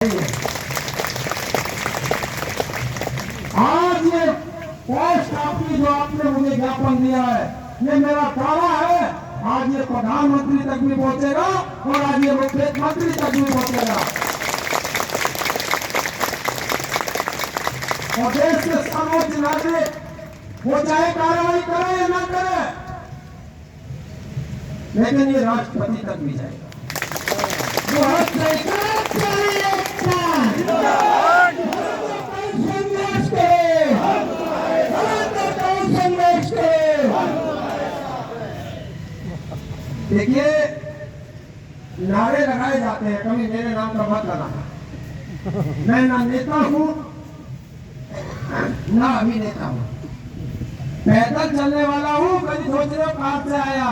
आज ये पोस्ट आपकी जो आपने मुझे ज्ञापन दिया है, ये मेरा दावा है, आज ये प्रधानमंत्री तक भी पहुंचेगा और आज ये मुख्यमंत्री तक भी पहुंचेगा और देश के सर्वोच्च नागरिक वो चाहे कार्रवाई करे या ना करे, लेकिन ये राष्ट्रपति तक भी जाएगा। देखिए, नारे लगाए जाते हैं, कभी मेरे नाम का मत लगाना। मैं ना नेता हूं ना अभिनेता हूं, पैदल चलने वाला हूं। कभी सोच रहे हो कार से आया,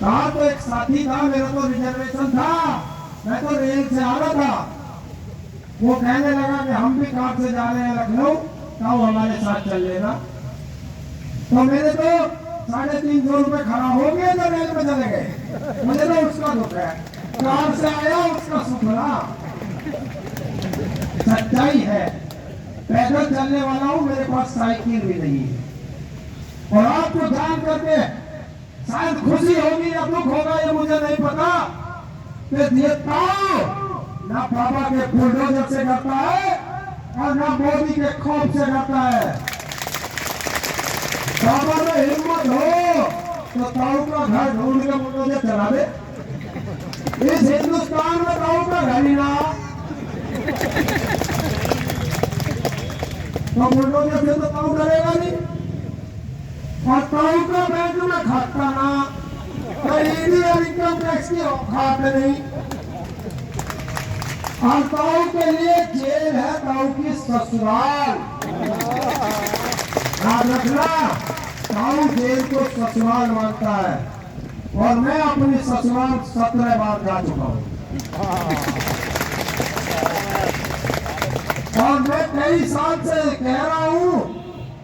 कार तो एक साथी था, मेरा तो रिजर्वेशन था, मैं तो रेल से आ रहा था। वो कहने लगा कि हम भी कार से जा रहे हैं लखनऊ, तो हमारे साथ चल लेना। तो मेरे तो 350 रुपए खराब हो गए तो रेल में चले गए। मुझे तो उसका दुख है, कार से आया उसका सुख ना। सच्चाई है, पैदल चलने वाला हूं, मेरे पास साइकिल भी नहीं है। और आपको जान करके शायद खुशी होगी या दुख होगा ये मुझे नहीं पता कि ये ताव ना बाबा के बुलडोजर से करता है और ना मोदी के खौफ से करता है। बाबा में हिम्मत हो तो ताऊ का घर ढूंढ के बुलडोजर चला दे। इस हिंदुस्तान में ताऊ का घर ही ना, तो बुलडोजर से तो ताऊ डरेगा नहीं। और ताऊ का बैंक में खाता ना, ईडी और इनकम टैक्स की औकात नहीं। और ताऊ के लिए जेल है ताऊ की ससुराल। याद रखना, ताऊ जेल को ससुराल मानता है और मैं अपनी ससुराल 17 बार जा चुका हूँ। और मैं कई साल से कह रहा हूँ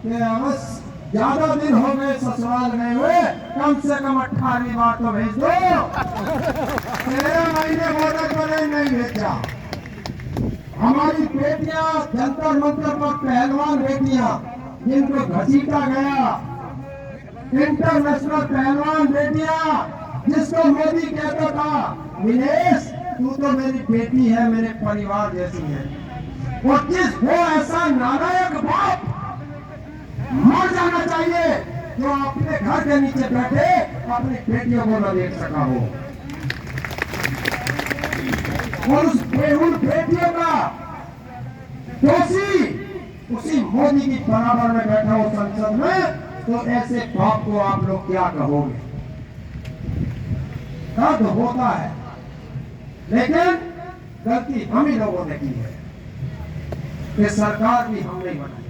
कि अवश्य ज्यादा दिन हो गए ससुराल गए हुए, कम से कम 18वीं बार तो भेज दो। 13 महीने बॉर्डर पर नहीं भेजा। हमारी बेटियां जंतर मंतर पर पहलवान बेटियां जिनको घसीटा गया, इंटरनेशनल पहलवान बेटियां जिसको मोदी कहता था विनेश तू तो मेरी बेटी है, मेरे परिवार जैसी है। वो ऐसा नालायक बाप मर जाना चाहिए जो अपने घर के नीचे बैठे अपनी बेटियों को न देख सका हो। और उन बेटियों का दोषी उसी मोदी की बराबर में बैठा हो संसद में, तो ऐसे बाप को आप लोग क्या कहोगे? दर्द होता है, लेकिन गलती हम ही लोगों ने की है कि सरकार भी हम नहीं बनाई।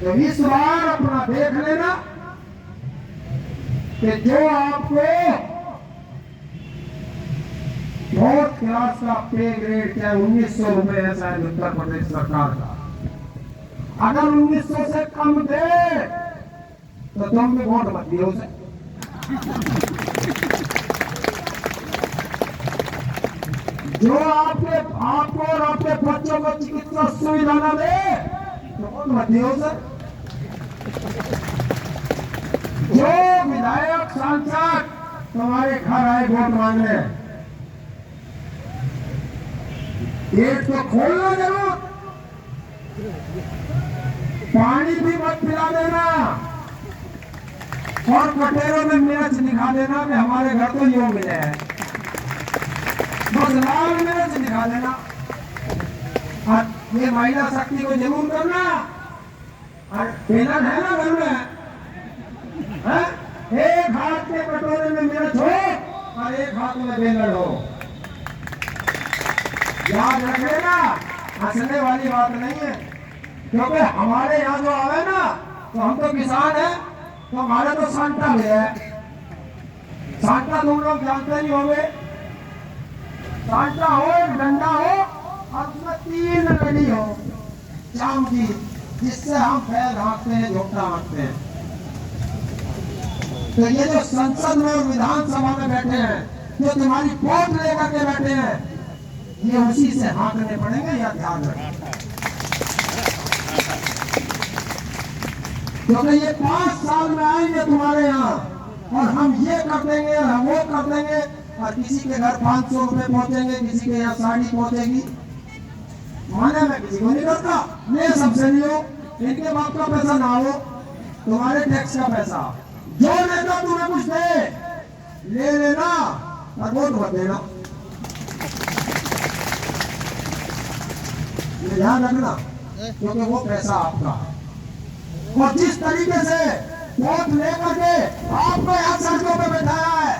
तो इस बार अपना देख लेना कि जो आपको 4th क्लास का पे ग्रेड क्या 1900 रुपए है शायद उत्तर प्रदेश सरकार का, अगर 1900 से कम दे तो तुम भी वोट मत दियो उसे। जो आपको और आपके बच्चों को चिकित्सा सुविधा न दे तो वोट मत दियो उसे। जो विधायक सांसद तुम्हारे घर आए वोट मांगने, पेट तो खोलना जरूर, पानी भी मत पिला देना और कटेरों में मिर्च दिखा देना कि हमारे घर तो योग मिले है, बस लाल मिर्च दिखा देना। और ये महिला शक्ति को जरूर करना। और बेलन है ना घर में, एक हाथ के कटोरे में मिर्च हो और एक हाथ में बेलन हो। याद रखेगा, हंसने वाली बात नहीं है, क्योंकि हमारे यहाँ जो आवे ना, तो हम तो किसान हैं, तो हमारे तो सांता भी है। सांता तुम लोग जानते नहीं होंगे। सांता हो, एक डंडा हो और उसमें 3 लड़ी हो चाम की, जिससे हम पैर हाँकते हैं, झोंकना हाँकते हैं। तो ये जो संसद में और विधानसभा में बैठे हैं, जो तुम्हारी वोट लेकर के बैठे हैं, ये उसी से हाँकने पड़ेंगे, या ध्यान रखें। क्योंकि ये 5 साल में आएंगे तुम्हारे यहाँ, और हम ये कर देंगे और हम वो कर देंगे, और किसी के घर 500 रुपए पहुंचेंगे, किसी के यहाँ साड़ी पहुंचेगी। माने मैं किसी को नहीं करता, मैं सबसे नहीं हूँ, इनके बाप का पैसा ना हो, तुम्हारे टैक्स का पैसा जो लेता तुम्हें कुछ दे, ले लेना और वोट मत देना। ये ध्यान रखना, क्योंकि वो पैसा आपका। और जिस तरीके से वोट लेकर के आपको यहाँ सड़कों पे बैठाया है,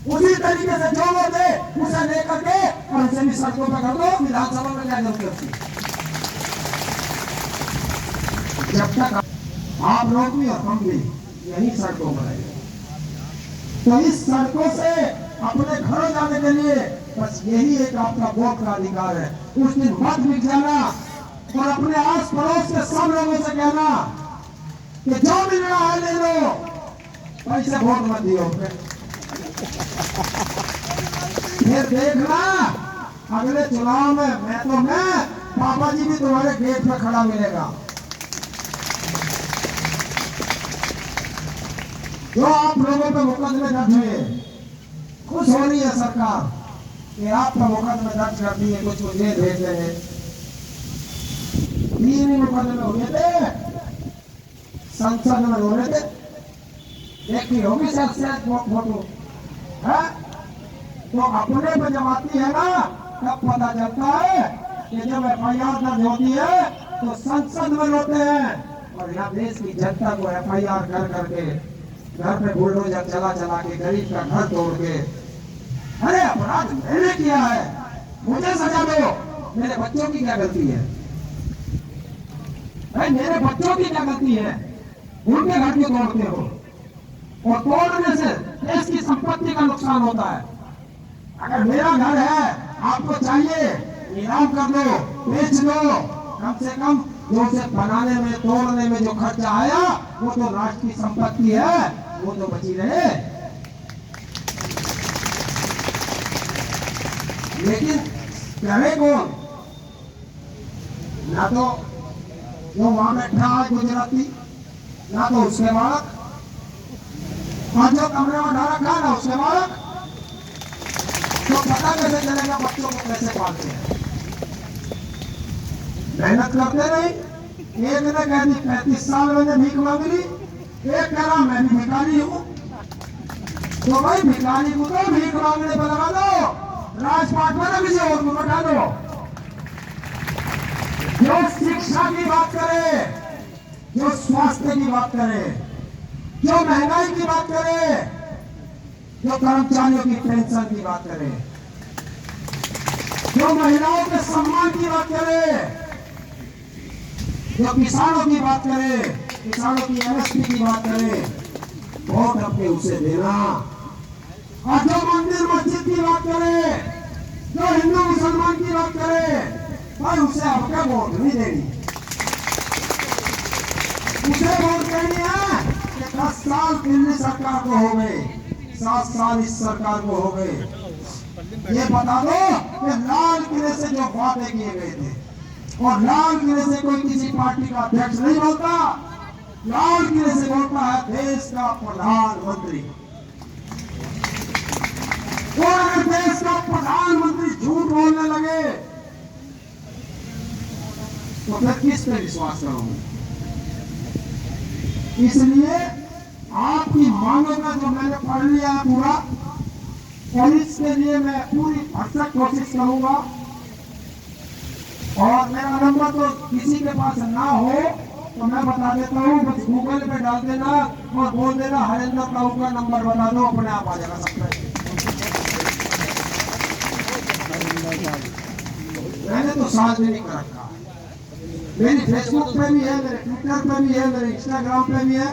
उसी तरीके से जो वोट दे उसे लेकर के और उसे भी सड़कों पे कर दो। विधानसभा में क्या जरूरत होती? जब तक आप लोग भी और हम भी यही सड़कों पर रहेंगे, तो इस सड़कों से अपने घरों जाने के लिए बस यही एक आपका वोट का अधिकार है। उस दिन मत मिट जाना और अपने आस पड़ोस के सब लोगों से कहना कि जो मिल रहा है ले लो, पैसे वोट मत दियो। फिर देखना अगले चुनाव में मैं पापा जी भी तुम्हारे गेट पे खड़ा मिलेगा। जो आप लोगों पे मुकदमे दर्ज हुए, खुश हो रही है सरकार कि आपका मुकदमे दर्ज कर दिए, कुछ मुझे भेज रहे हैं। 3 ही मुकदमे हुए थे, संसद में हो रहे थे, देखी होगी शायद फोटो है। तो अपने पे जब आती है ना, तब पता चलता है कि जब FIR दर्ज होती है तो संसद में होते हैं, और यहाँ देश की जनता को FIR कर करके घर पे बुलडोजर चला चला के गरीब का घर तोड़ के, अरे अपराध मैंने किया है, मुझे सजा दो। मेरे बच्चों की क्या गलती है? भाई मेरे बच्चों की क्या गलती है? उनके घर क्यों तोड़ते हो? और तोड़ने से देश की संपत्ति का नुकसान होता है। अगर मेरा घर है, आपको चाहिए नीलाम कर दो, बेच दो, कम से कम जो उसे बनाने में तोड़ने में जो खर्चा आया वो तो राष्ट्र की संपत्ति है, वो तो बची रहे। लेकिन करे कौन? ना तो जो वहां बैठा है गुजराती, ना तो उसके बालक, और जो कमरे में डाला खा ना उसके बालक। तो पता कैसे चलेगा बच्चों को कैसे पालते हैं? मेहनत करते नहीं। एक ने कह दी 35 साल मैंने भीख मांग ली, एक कह रहा मैं भी भिखारी हूँ। तो भाई भिखारी को तो भीख मांगने पर लगा दो, राजपाट में ना किसी और को बैठा दो। जो शिक्षा की बात करे, जो स्वास्थ्य की बात करे, जो महंगाई की बात करे, जो कर्मचारियों की पेंशन की बात करे, जो महिलाओं के सम्मान की बात करे, जो किसानों की बात करे, किसानों की MSP की बात करे, वोट अपने उसे देना। और जो मंदिर मस्जिद की बात करे, जो हिंदू मुसलमान की बात करे, भाई उसे आपका वोट नहीं देनी। उसे वोट देनी है कि 10 साल दिल्ली सरकार को हो गए, 7 साल इस सरकार को हो गए। ये बता दो कि लाल किले से जो वादे किए गए थे, और लाल किले से कोई किसी पार्टी का अध्यक्ष नहीं बोलता, लाल किले से बोलता है देश का प्रधानमंत्री। और अगर देश का प्रधानमंत्री झूठ बोलने लगे तो फिर किस पे विश्वास करोगे? इसलिए आपकी मांगों का जो मैंने पढ़ लिया पूरा, और इसके लिए मैं पूरी भरसक कोशिश करूंगा। और मेरा नंबर तो किसी के पास ना हो तो मैं बता देता हूँ, बस गूगल पे डाल देना और बोल देना हरेंद्र साहू का नंबर बता दो, अपने आप आ जाएगा सब पे। मैंने तो सार्वजनिक रखा, मेरी फेसबुक पे भी है, मेरे ट्विटर पे भी है, मेरे इंस्टाग्राम पे भी है।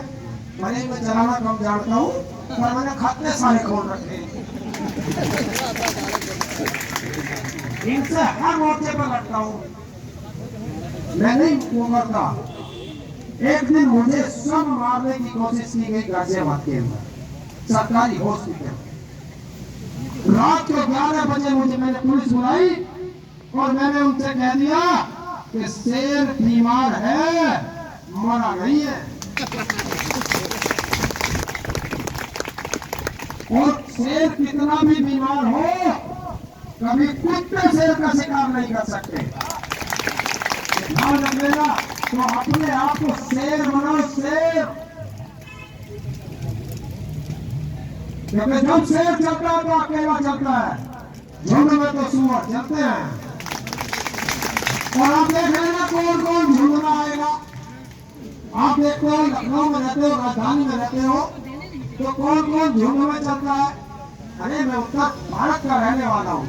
भले मैं चलाना कम जानता हूँ, पर मैंने खाते सारे खोल रखे हैं। इनसे हर मोर्चे पर लड़ता हूँ, मैं नहीं वो करता। एक दिन मुझे सब मारने की कोशिश की गई गाजियाबाद के अंदर सरकारी हॉस्पिटल। रात को 11 बजे मुझे मैंने पुलिस बुलाई और मैंने उनसे कह दिया कि शेर बीमार है, मरा नहीं है। और शेर कितना भी बीमार हो, कभी कुत्ते शेर का शिकार नहीं कर सकते। ध्यान रखिएगा। तो अपने आप को शेर बनाओ, शेर। क्योंकि जब शेर चलता है तो अकेला चलता है, झुंड में तो सुअर चलते हैं। और आप देख रहे हैं कौन कौन झुंड में आएगा। आप देखो, लखनऊ में रहते हो, राजधानी में रहते हो, तो कौन कौन झुंड में चलता है। अरे मैं उत्तर भारत का रहने वाला हूँ,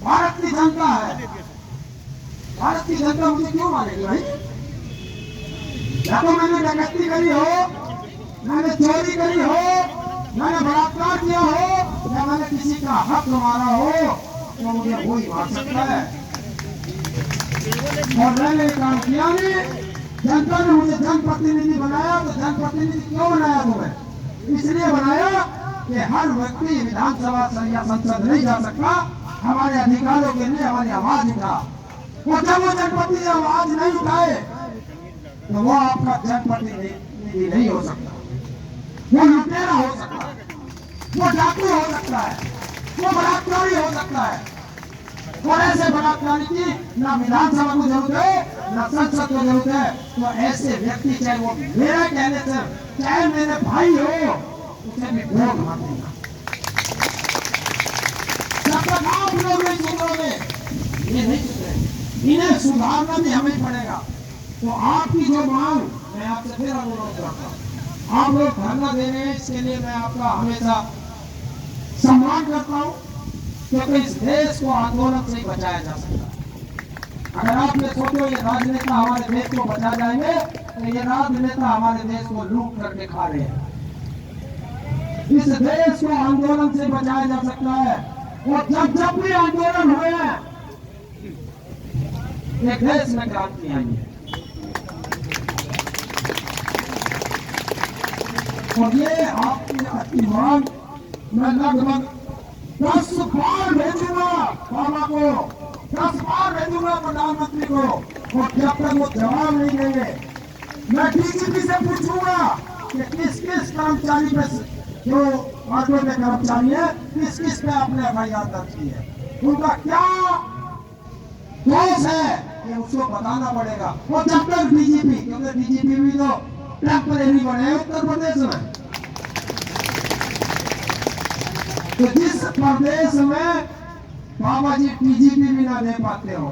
भारत की जनता है। भारत की जनता मुझे क्यों मानेगी भाई? या तो मैंने डकैती करी हो, मैंने चोरी करी हो, मैंने बलात्कार किया हो, या मैंने किसी का हक मारा हो, तो मुझे वही मार सकता है। और मैंने काम किया नहीं। जनता ने मुझे जनप्रतिनिधि बनाया, तो जनप्रतिनिधि क्यों बनाया तुम्हें? इसलिए बनाया कि हर व्यक्ति विधानसभा या संसद नहीं जा सकता, हमारे अधिकारों के लिए हमारी आवाज उठा। और जब वो जनप्रतिनिधि आवाज नहीं उठाए तो वो आपका जनप्रतिनिधि नहीं हो सकता, वो लुटेरा हो सकता है, वो डाकू हो सकता है, वो बलात्कारी हो सकता है। और ऐसे बलात्कारी की ना विधानसभा को जरूरत है, ना संसद को जरूरत है। तो ऐसे व्यक्ति, चाहे वो मेरा कहने से, चाहे मेरे भाई हो, उसे भी वोट मत देना। जब तक आप लोग नहीं सुधरोगे, ये नहीं सुधरेंगे। इन्हें सुधारना भी हमें पड़ेगा। तो आपकी जो मांग, मैं आपसे फिर अनुरोध करता हूँ, आप लोग धरना दे रहे हैं, इसके लिए मैं आपका हमेशा सम्मान करता हूँ, क्योंकि इस देश को आंदोलन से ही बचाया जा सकता है। अगर आप ये सोचो ये राजनेता हमारे देश को बचा जाएंगे, तो ये राजनेता हमारे देश को लूट करके खा रहे हैं। इस देश को आंदोलन से बचाया जा सकता है। और जब जब भी आंदोलन हुए हैं, एक देश में क्रांति आई है। और ये आपकी मांग मैं लगभग 10 बार भेजूंगा बाबा को, 10 बार भेजूंगा प्रधानमंत्री को। और जब तक वो जवाब नहीं देंगे, मैं डीजीपी से पूछूंगा कि किस किस कर्मचारी पे, जो ऑटो के कर्मचारी है, किस किस पे आपने एफआईआर दर्ज की है, उनका क्या दोष है, ये उसको बताना पड़ेगा। और जब तक डीजीपी, क्योंकि डीजीपी भी तो टेम्परेरी बने हैं उत्तर प्रदेश में, तो जिस प्रदेश में बाबा जी डीजीपी भी ना दे पाते हो,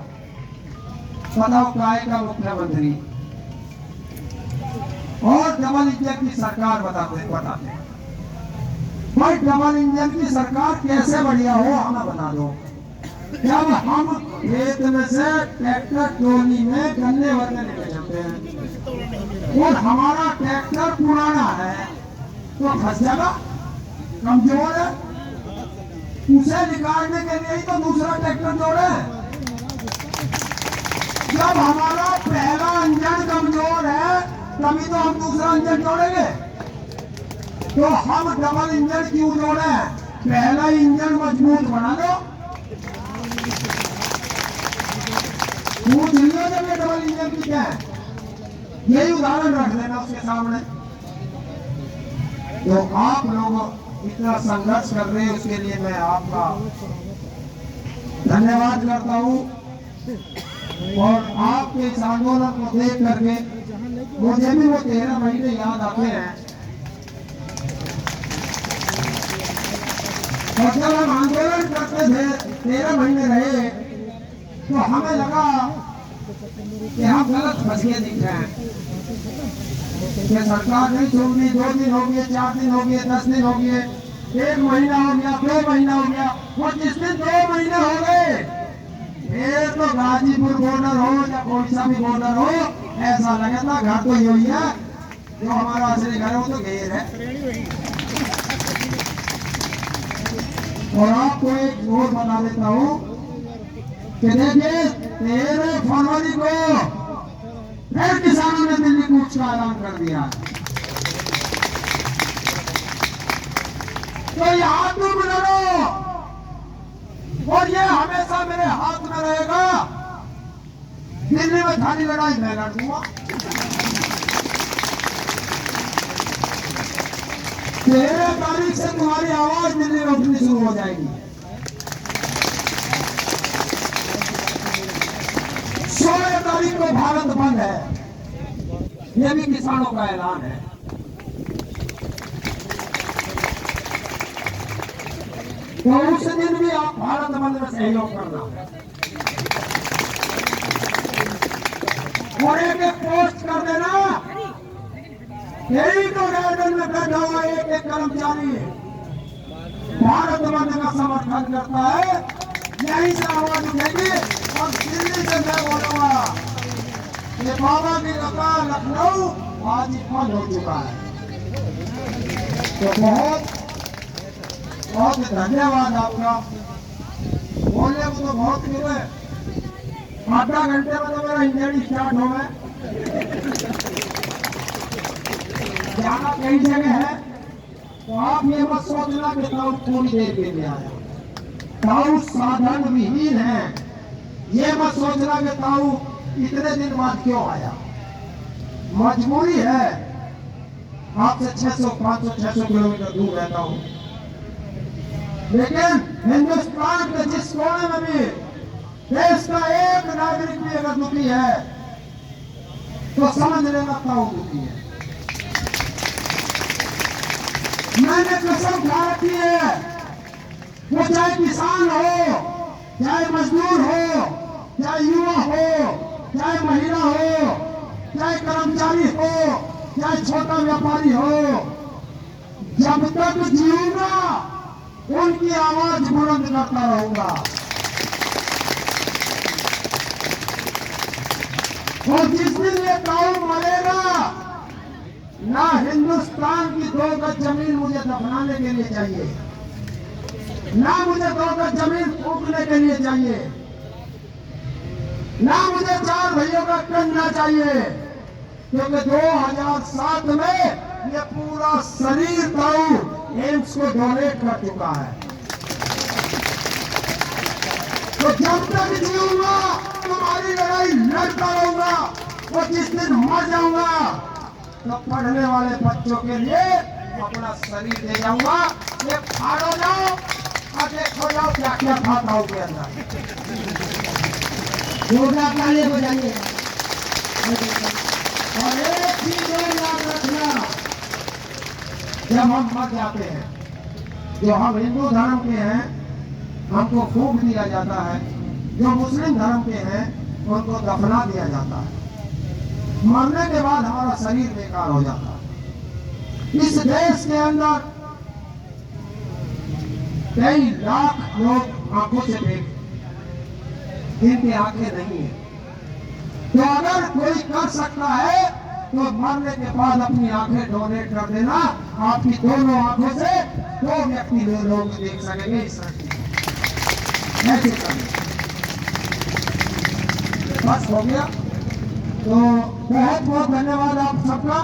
बताओ काय का मुख्यमंत्री। और डबल इंजन की सरकार बताते भाई, डबल इंजन की सरकार कैसे बढ़िया हो, हमें बता दो। जब हम खेत में से ट्रैक्टर ट्रॉली में गन्ने भरने लेके जाते हैं और हमारा ट्रैक्टर पुराना है, तो फंस जाएगा, कमजोर है, उसे निकालने के लिए ही तो दूसरा ट्रैक्टर जोड़े। जब हमारा पहला इंजन कमजोर है, तभी तो हम दूसरा इंजन जोड़ेंगे। तो हम डबल इंजन क्यों जोड़े? पहला इंजन मजबूत बना दो, पूछ लियो जब ये डबल इंजन की क्या है, यही उदाहरण रख देना उसके सामने। तो आप लोग इतना संघर्ष कर रहे हैं, उसके लिए मैं आपका धन्यवाद करता हूँ। और आपके इस आंदोलन को देख करके मुझे भी वो 13 महीने याद आते हैं। और जब हम आंदोलन करते थे, 13 महीने रहे, तो हमें लगा कि हम गलत फंसे दिख रहे हैं, कि सरकार नहीं छोड़नी। 2 दिन हो गए, 4 दिन हो गए, 10 दिन हो गए, 1 महीना हो गया, 2 महीना हो गया। और जिस दिन 2 महीने हो गए, ये तो गाजीपुर बॉर्डर हो या कोई सा भी बॉर्डर हो, ऐसा लगे था घर तो यही है, जो हमारा असली घर है वो तो घेर है। और आपको एक और बता देता हूँ कि देखिए 13 फरवरी को फिर किसानों ने दिल्ली कूच का ऐलान कर दिया। तो यहाँ तुम लड़ो, और ये हमेशा मेरे हाथ में रहेगा। दिल्ली में थारी लड़ाई मैं लड़ दूंगा, 13 तारीख से तुम्हारी आवाज दिल्ली में उठनी शुरू हो जाएगी। 16 तारीख को भारत बंद है, ये भी किसानों का ऐलान है। तो उस दिन भी आप भारत बंद में सहयोग करना और एक पोस्ट कर देना। यही तो गार्डन में बैठा हुआ एक कर्मचारी भारत बंद का समर्थन करता है, यहीं से आवाज उठेगी। और दिल्ली से मैं बोलूंगा ये बाबा की लता लखनऊ आज बंद हो चुका है। तो बहुत बहुत धन्यवाद आपका। बोलने को तो बहुत मिले, आधा घंटे में तो मेरा इंजन स्टार्ट हो गया। जाना कई जगह है, तो आप ये मत सोचना कि ताऊ थोड़ी देर के लिए आया। ताऊ साधन विहीन है, ये मत सोचना कि ताऊ इतने दिन बाद क्यों आया। मजबूरी है, आपसे 600, 500, 600 किलोमीटर दूर रहता हूँ, लेकिन हिंदुस्तान के जिस कोने में भी देश का एक नागरिक भी अगर दुखी है तो समझ लेना ताऊ दुखी है। मैंने कसम खा रखी है, वो चाहे किसान हो, चाहे मजदूर हो, चाहे युवा हो, चाहे महिला हो, चाहे कर्मचारी हो, चाहे छोटा व्यापारी हो, जब तक जीऊंगा उनकी आवाज बुलंद करता रहूंगा। और जिस दिन ये ताऊ मरेगा, ना हिंदुस्तान की 2 गज जमीन मुझे दफनाने के लिए चाहिए, ना मुझे 2 गज जमीन फूकने के लिए चाहिए, ना मुझे 4 भाइयों का कंधा चाहिए, क्योंकि 2007 में ये पूरा शरीर ताऊ एम्स को डोनेट कर चुका है। तो जब तक जीऊंगा तुम्हारी लड़ाई लड़ता रहूंगा, और जिस दिन मर जाऊंगा तो पढ़ने वाले बच्चों के लिए अपना शरीर दे जाऊंगा। ये फाड़ो जाओ और देखो जाओ क्या क्या खाता हूं के अंदर। जोरदार ताली बजाइए। और एक चीज याद रखना, जब हम मर जाते हैं, जो हम हिंदू धर्म के हैं हमको फूंक दिया जाता है, जो मुस्लिम धर्म के हैं उनको दफना दिया जाता है। मरने के बाद हमारा शरीर बेकार हो जाता है। इस देश के अंदर कई लाख लोग आंखों से देख, जिनकी आंखें नहीं है। तो अगर कोई कर सकता है तो मरने के बाद अपनी आंखें डोनेट कर देना। आपकी दोनों आंखों से 2 व्यक्ति लोग देख सकेंगे इस ऐसे करना। बस हो गया। तो बहुत बहुत धन्यवाद आप सबका,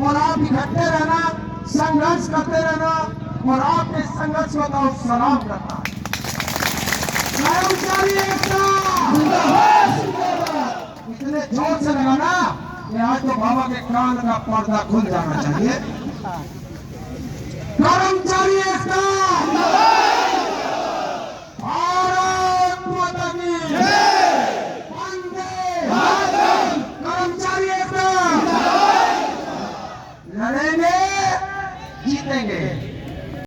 और आप इकट्ठे रहना, संघर्ष करते रहना, और आपके संघर्ष को तो सलाम करना। इतने जोर से लगाना कि आज तो बाबा के कान का पर्दा खुल जाना चाहिए। कर्मचारी एकता, भारत माता की वंदे मातरम। कर्मचारी एकता, लड़ेंगे जीतेंगे।